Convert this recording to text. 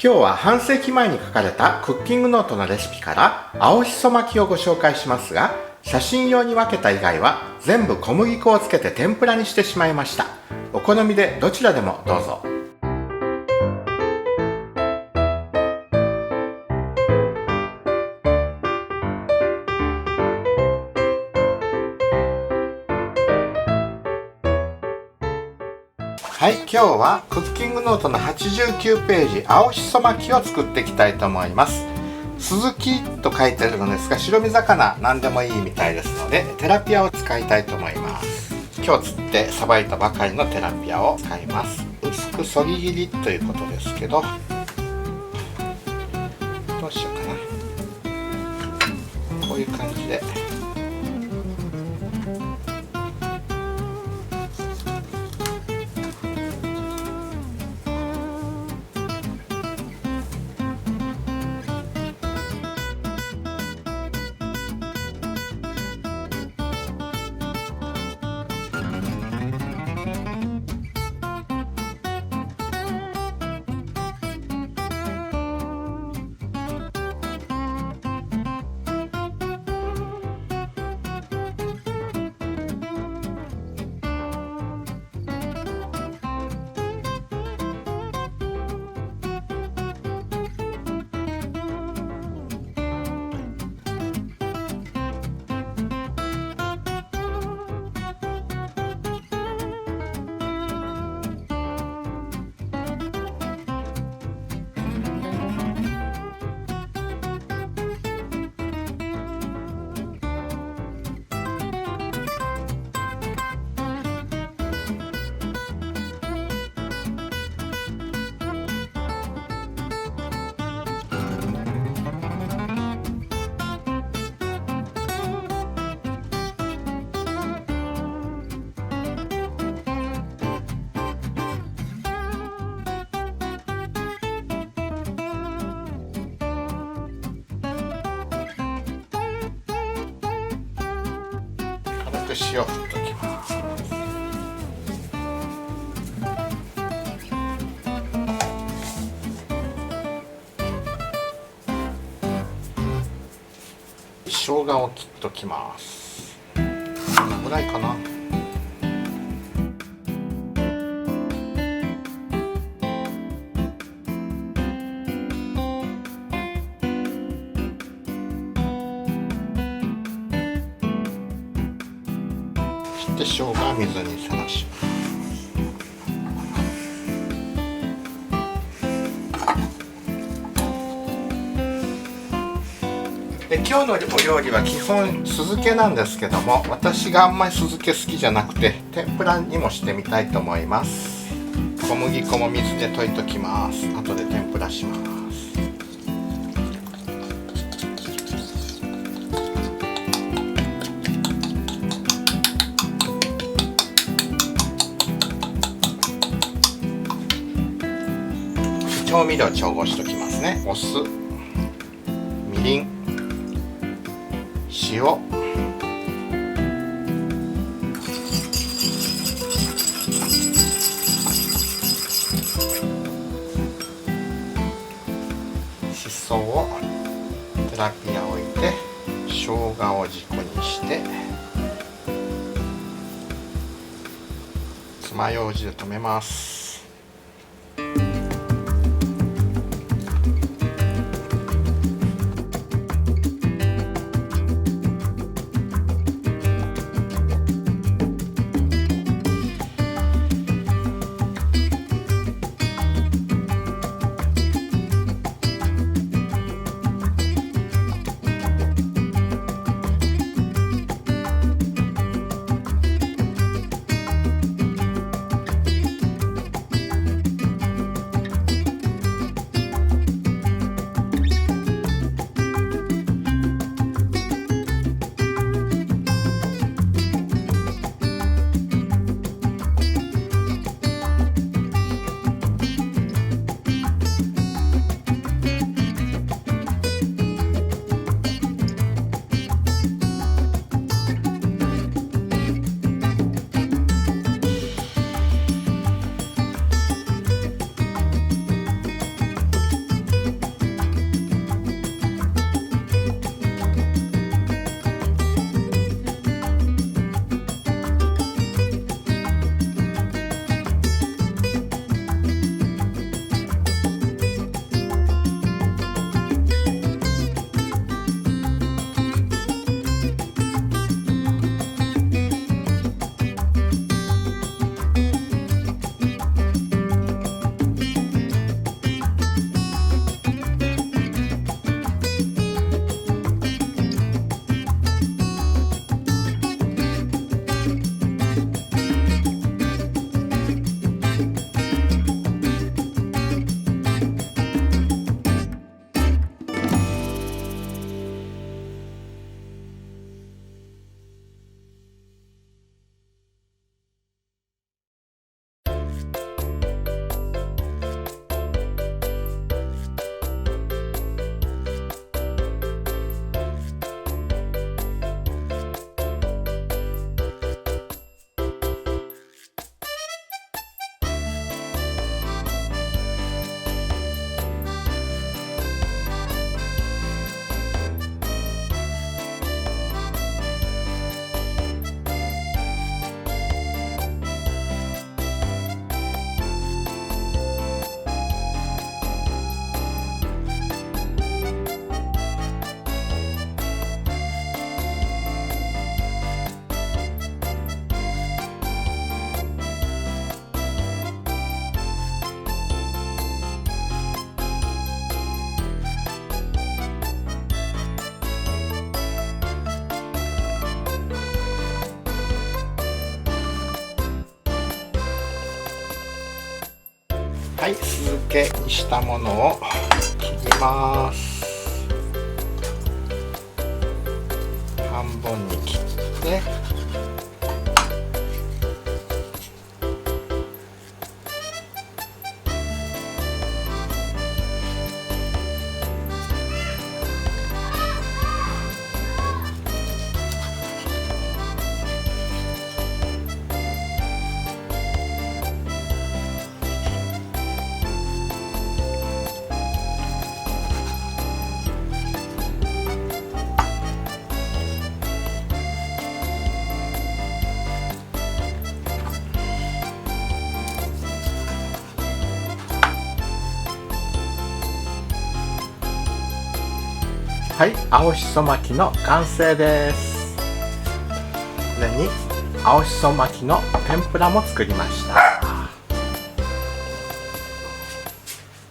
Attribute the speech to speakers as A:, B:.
A: 今日は半世紀前に書かれたクッキングノートのレシピから青しそ巻きをご紹介しますが、写真用に分けた以外は全部小麦粉をつけて天ぷらにしてしまいました。お好みでどちらでもどうぞ。はい、今日はクッキングノートの89ページ青しそ巻きを作っていきたいと思います。スズキと書いてあるのですが、白身魚何でもいいみたいですのでテラピアを使いたいと思います。今日釣ってさばいたばかりのテラピアを使います。薄くそぎ切りということですけど、どうしようかな。こういう感じで塩を振っておきます。生姜を切っておきます。こんなぐらいかな。で生姜は水にさらします。で今日のお料理は基本酢漬けなんですけども、私があんまり酢漬け好きじゃなくて天ぷらにもしてみたいと思います。小麦粉も水で溶いときます。後で天ぷらします。調味料調合しておきますね。お酢、みりん、塩、しそをテラピアを置いて生姜を軸にして爪楊枝で留めます。けにしたものを切ります。半分に切って、はい、青しそ巻きの完成です。これに青しそ巻きの天ぷらも作りました。